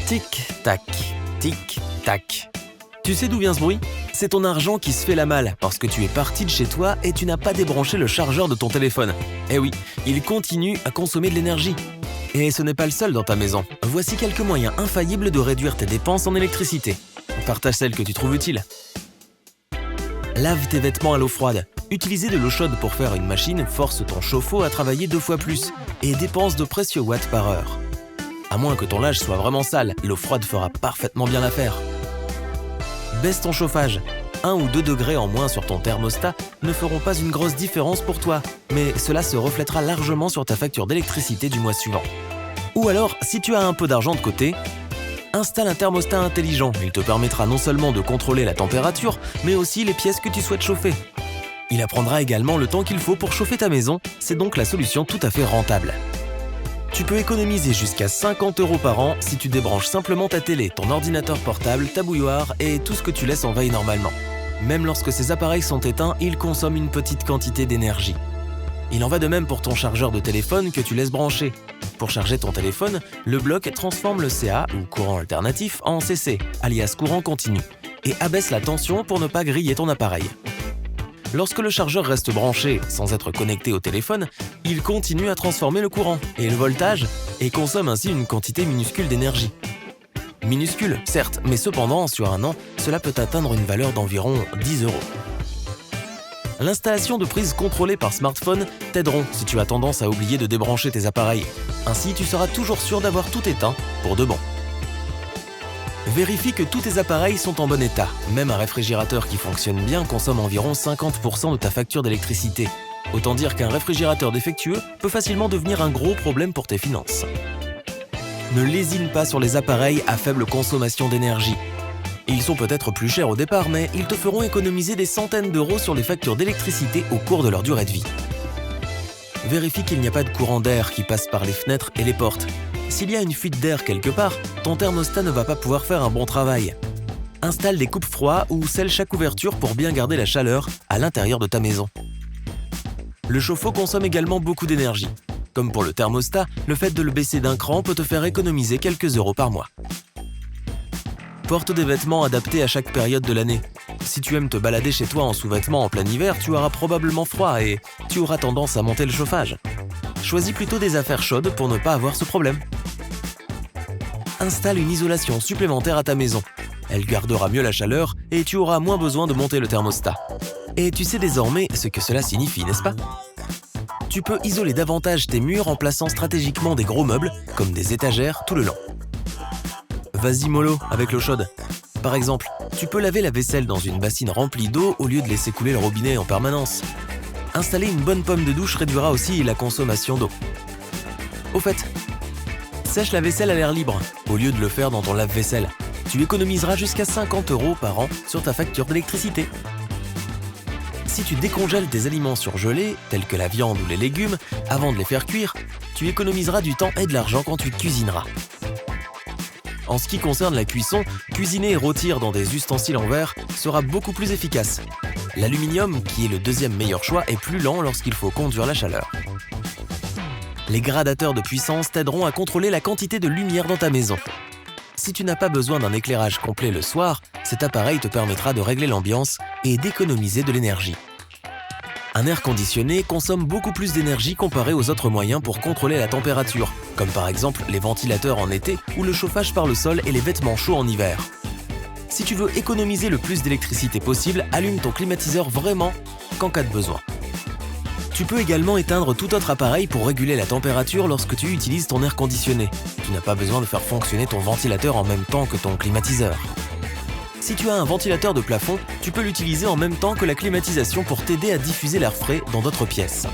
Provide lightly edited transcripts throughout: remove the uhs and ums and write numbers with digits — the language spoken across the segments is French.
Tic-tac, tic-tac. Tu sais d'où vient ce bruit ? C'est ton argent qui se fait la malle parce que tu es parti de chez toi et tu n'as pas débranché le chargeur de ton téléphone. Eh oui, il continue à consommer de l'énergie. Et ce n'est pas le seul dans ta maison. Voici quelques moyens infaillibles de réduire tes dépenses en électricité. Partage celles que tu trouves utiles. Lave tes vêtements à l'eau froide. Utiliser de l'eau chaude pour faire une machine force ton chauffe-eau à travailler 2 fois plus et dépense de précieux watts par heure. À moins que ton linge soit vraiment sale, l'eau froide fera parfaitement bien l'affaire. Baisse ton chauffage. 1 ou 2 degrés en moins sur ton thermostat ne feront pas une grosse différence pour toi, mais cela se reflètera largement sur ta facture d'électricité du mois suivant. Ou alors, si tu as un peu d'argent de côté, installe un thermostat intelligent. Il te permettra non seulement de contrôler la température, mais aussi les pièces que tu souhaites chauffer. Il apprendra également le temps qu'il faut pour chauffer ta maison, c'est donc la solution tout à fait rentable. Tu peux économiser jusqu'à 50 € par an si tu débranches simplement ta télé, ton ordinateur portable, ta bouilloire et tout ce que tu laisses en veille normalement. Même lorsque ces appareils sont éteints, ils consomment une petite quantité d'énergie. Il en va de même pour ton chargeur de téléphone que tu laisses brancher. Pour charger ton téléphone, le bloc transforme le CA, ou courant alternatif, en CC, alias courant continu, et abaisse la tension pour ne pas griller ton appareil. Lorsque le chargeur reste branché sans être connecté au téléphone, il continue à transformer le courant et le voltage et consomme ainsi une quantité minuscule d'énergie. Minuscule, certes, mais cependant, sur un an, cela peut atteindre une valeur d'environ 10 €. L'installation de prises contrôlées par smartphone t'aideront si tu as tendance à oublier de débrancher tes appareils. Ainsi, tu seras toujours sûr d'avoir tout éteint pour de bon. Vérifie que tous tes appareils sont en bon état. Même un réfrigérateur qui fonctionne bien consomme environ 50% de ta facture d'électricité. Autant dire qu'un réfrigérateur défectueux peut facilement devenir un gros problème pour tes finances. Ne lésine pas sur les appareils à faible consommation d'énergie. Ils sont peut-être plus chers au départ, mais ils te feront économiser des centaines d'euros sur les factures d'électricité au cours de leur durée de vie. Vérifie qu'il n'y a pas de courant d'air qui passe par les fenêtres et les portes. S'il y a une fuite d'air quelque part, ton thermostat ne va pas pouvoir faire un bon travail. Installe des coupes-froids ou sèche chaque ouverture pour bien garder la chaleur à l'intérieur de ta maison. Le chauffe-eau consomme également beaucoup d'énergie. Comme pour le thermostat, le fait de le baisser d'un cran peut te faire économiser quelques euros par mois. Porte des vêtements adaptés à chaque période de l'année. Si tu aimes te balader chez toi en sous-vêtements en plein hiver, tu auras probablement froid et tu auras tendance à monter le chauffage. Choisis plutôt des affaires chaudes pour ne pas avoir ce problème. Installe une isolation supplémentaire à ta maison. Elle gardera mieux la chaleur et tu auras moins besoin de monter le thermostat. Et tu sais désormais ce que cela signifie, n'est-ce pas ? Tu peux isoler davantage tes murs en plaçant stratégiquement des gros meubles, comme des étagères, tout le long. Vas-y mollo avec l'eau chaude. Par exemple, tu peux laver la vaisselle dans une bassine remplie d'eau au lieu de laisser couler le robinet en permanence. Installer une bonne pomme de douche réduira aussi la consommation d'eau. Au fait, sèche la vaisselle à l'air libre au lieu de le faire dans ton lave-vaisselle. Tu économiseras jusqu'à 50 € par an sur ta facture d'électricité. Si tu décongèles tes aliments surgelés, tels que la viande ou les légumes, avant de les faire cuire, tu économiseras du temps et de l'argent quand tu cuisineras. En ce qui concerne la cuisson, cuisiner et rôtir dans des ustensiles en verre sera beaucoup plus efficace. L'aluminium, qui est le deuxième meilleur choix, est plus lent lorsqu'il faut conduire la chaleur. Les gradateurs de puissance t'aideront à contrôler la quantité de lumière dans ta maison. Si tu n'as pas besoin d'un éclairage complet le soir, cet appareil te permettra de régler l'ambiance et d'économiser de l'énergie. Un air conditionné consomme beaucoup plus d'énergie comparé aux autres moyens pour contrôler la température, comme par exemple les ventilateurs en été ou le chauffage par le sol et les vêtements chauds en hiver. Si tu veux économiser le plus d'électricité possible, allume ton climatiseur vraiment qu'en cas de besoin. Tu peux également éteindre tout autre appareil pour réguler la température lorsque tu utilises ton air conditionné. Tu n'as pas besoin de faire fonctionner ton ventilateur en même temps que ton climatiseur. Si tu as un ventilateur de plafond, tu peux l'utiliser en même temps que la climatisation pour t'aider à diffuser l'air frais dans d'autres pièces.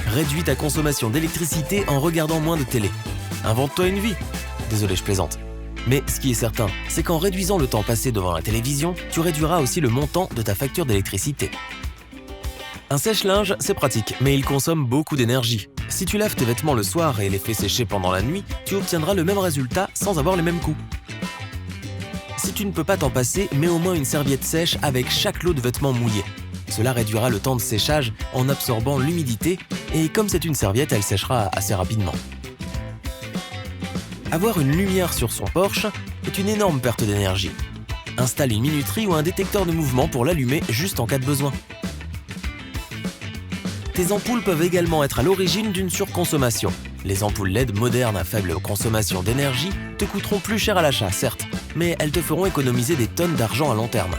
Réduis ta consommation d'électricité en regardant moins de télé. Invente-toi une vie. Désolé, je plaisante. Mais ce qui est certain, c'est qu'en réduisant le temps passé devant la télévision, tu réduiras aussi le montant de ta facture d'électricité. Un sèche-linge, c'est pratique, mais il consomme beaucoup d'énergie. Si tu laves tes vêtements le soir et les fais sécher pendant la nuit, tu obtiendras le même résultat sans avoir les mêmes coûts. Si tu ne peux pas t'en passer, mets au moins une serviette sèche avec chaque lot de vêtements mouillés. Cela réduira le temps de séchage en absorbant l'humidité et comme c'est une serviette, elle séchera assez rapidement. Avoir une lumière sur son Porsche est une énorme perte d'énergie. Installe une minuterie ou un détecteur de mouvement pour l'allumer juste en cas de besoin. Tes ampoules peuvent également être à l'origine d'une surconsommation. Les ampoules LED modernes à faible consommation d'énergie te coûteront plus cher à l'achat, certes, mais elles te feront économiser des tonnes d'argent à long terme.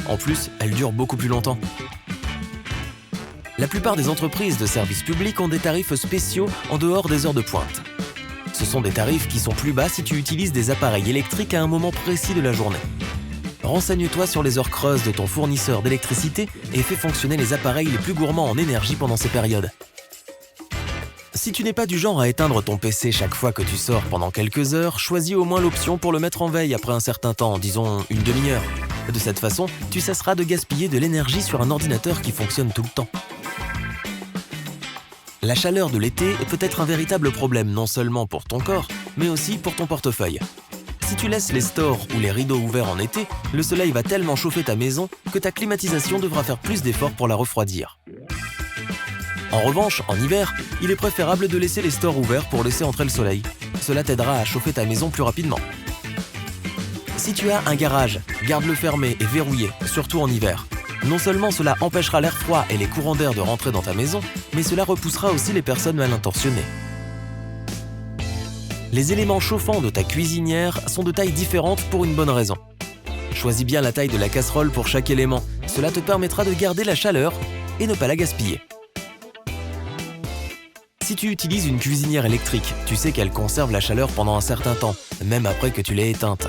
En plus, elles durent beaucoup plus longtemps. La plupart des entreprises de services publics ont des tarifs spéciaux en dehors des heures de pointe. Ce sont des tarifs qui sont plus bas si tu utilises des appareils électriques à un moment précis de la journée. Renseigne-toi sur les heures creuses de ton fournisseur d'électricité et fais fonctionner les appareils les plus gourmands en énergie pendant ces périodes. Si tu n'es pas du genre à éteindre ton PC chaque fois que tu sors pendant quelques heures, choisis au moins l'option pour le mettre en veille après un certain temps, disons une demi-heure. De cette façon, tu cesseras de gaspiller de l'énergie sur un ordinateur qui fonctionne tout le temps. La chaleur de l'été peut être un véritable problème non seulement pour ton corps, mais aussi pour ton portefeuille. Si tu laisses les stores ou les rideaux ouverts en été, le soleil va tellement chauffer ta maison que ta climatisation devra faire plus d'efforts pour la refroidir. En revanche, en hiver, il est préférable de laisser les stores ouverts pour laisser entrer le soleil. Cela t'aidera à chauffer ta maison plus rapidement. Si tu as un garage, garde-le fermé et verrouillé, surtout en hiver. Non seulement cela empêchera l'air froid et les courants d'air de rentrer dans ta maison, mais cela repoussera aussi les personnes mal intentionnées. Les éléments chauffants de ta cuisinière sont de tailles différentes pour une bonne raison. Choisis bien la taille de la casserole pour chaque élément. Cela te permettra de garder la chaleur et ne pas la gaspiller. Si tu utilises une cuisinière électrique, tu sais qu'elle conserve la chaleur pendant un certain temps, même après que tu l'aies éteinte.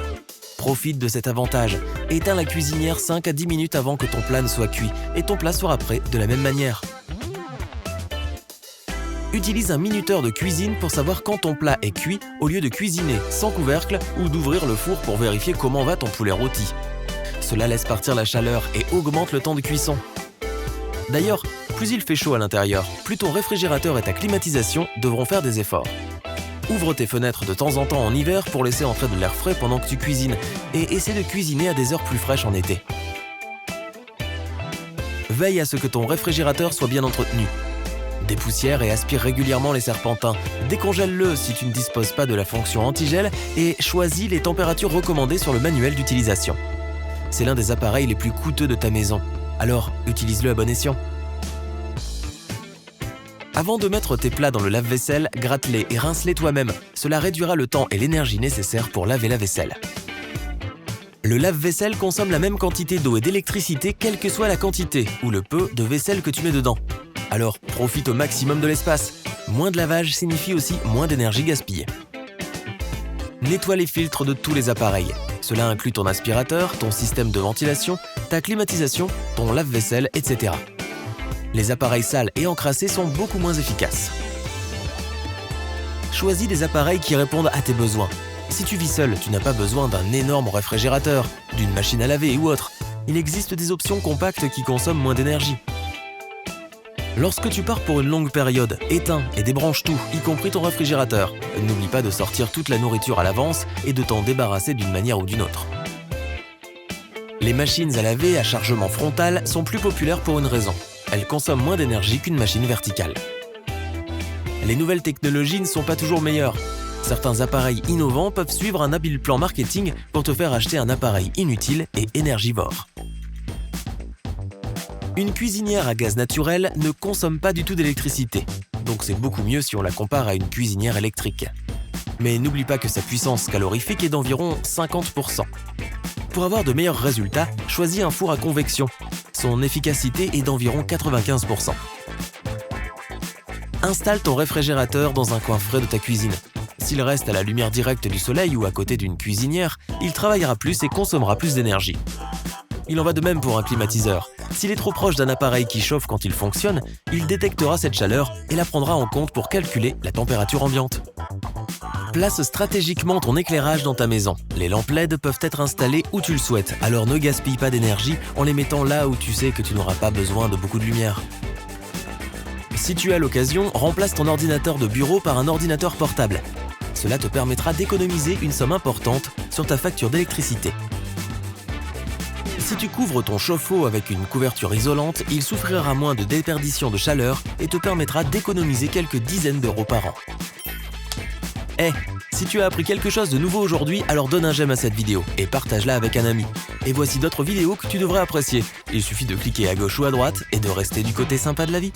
Profite de cet avantage. Éteins la cuisinière 5 à 10 minutes avant que ton plat ne soit cuit et ton plat sera prêt de la même manière. Utilise un minuteur de cuisine pour savoir quand ton plat est cuit au lieu de cuisiner sans couvercle ou d'ouvrir le four pour vérifier comment va ton poulet rôti. Cela laisse partir la chaleur et augmente le temps de cuisson. D'ailleurs, plus il fait chaud à l'intérieur, plus ton réfrigérateur et ta climatisation devront faire des efforts. Ouvre tes fenêtres de temps en temps en hiver pour laisser entrer de l'air frais pendant que tu cuisines et essaie de cuisiner à des heures plus fraîches en été. Veille à ce que ton réfrigérateur soit bien entretenu. Dépoussière et aspire régulièrement les serpentins. Décongèle-le si tu ne disposes pas de la fonction anti-gel et choisis les températures recommandées sur le manuel d'utilisation. C'est l'un des appareils les plus coûteux de ta maison, alors utilise-le à bon escient. Avant de mettre tes plats dans le lave-vaisselle, gratte-les et rince-les toi-même. Cela réduira le temps et l'énergie nécessaires pour laver la vaisselle. Le lave-vaisselle consomme la même quantité d'eau et d'électricité quelle que soit la quantité ou le peu de vaisselle que tu mets dedans. Alors profite au maximum de l'espace. Moins de lavage signifie aussi moins d'énergie gaspillée. Nettoie les filtres de tous les appareils. Cela inclut ton aspirateur, ton système de ventilation, ta climatisation, ton lave-vaisselle, etc. Les appareils sales et encrassés sont beaucoup moins efficaces. Choisis des appareils qui répondent à tes besoins. Si tu vis seul, tu n'as pas besoin d'un énorme réfrigérateur, d'une machine à laver ou autre. Il existe des options compactes qui consomment moins d'énergie. Lorsque tu pars pour une longue période, éteins et débranche tout, y compris ton réfrigérateur. N'oublie pas de sortir toute la nourriture à l'avance et de t'en débarrasser d'une manière ou d'une autre. Les machines à laver à chargement frontal sont plus populaires pour une raison. Elles consomment moins d'énergie qu'une machine verticale. Les nouvelles technologies ne sont pas toujours meilleures. Certains appareils innovants peuvent suivre un habile plan marketing pour te faire acheter un appareil inutile et énergivore. Une cuisinière à gaz naturel ne consomme pas du tout d'électricité, donc c'est beaucoup mieux si on la compare à une cuisinière électrique. Mais n'oublie pas que sa puissance calorifique est d'environ 50%. Pour avoir de meilleurs résultats, choisis un four à convection. Son efficacité est d'environ 95%. Installe ton réfrigérateur dans un coin frais de ta cuisine. S'il reste à la lumière directe du soleil ou à côté d'une cuisinière, il travaillera plus et consommera plus d'énergie. Il en va de même pour un climatiseur. S'il est trop proche d'un appareil qui chauffe quand il fonctionne, il détectera cette chaleur et la prendra en compte pour calculer la température ambiante. Place stratégiquement ton éclairage dans ta maison. Les lampes LED peuvent être installées où tu le souhaites, alors ne gaspille pas d'énergie en les mettant là où tu sais que tu n'auras pas besoin de beaucoup de lumière. Si tu as l'occasion, remplace ton ordinateur de bureau par un ordinateur portable. Cela te permettra d'économiser une somme importante sur ta facture d'électricité. Si tu couvres ton chauffe-eau avec une couverture isolante, il souffrira moins de déperdition de chaleur et te permettra d'économiser quelques dizaines d'euros par an. Si tu as appris quelque chose de nouveau aujourd'hui, alors donne un j'aime à cette vidéo et partage-la avec un ami. Et voici d'autres vidéos que tu devrais apprécier. Il suffit de cliquer à gauche ou à droite et de rester du côté sympa de la vie.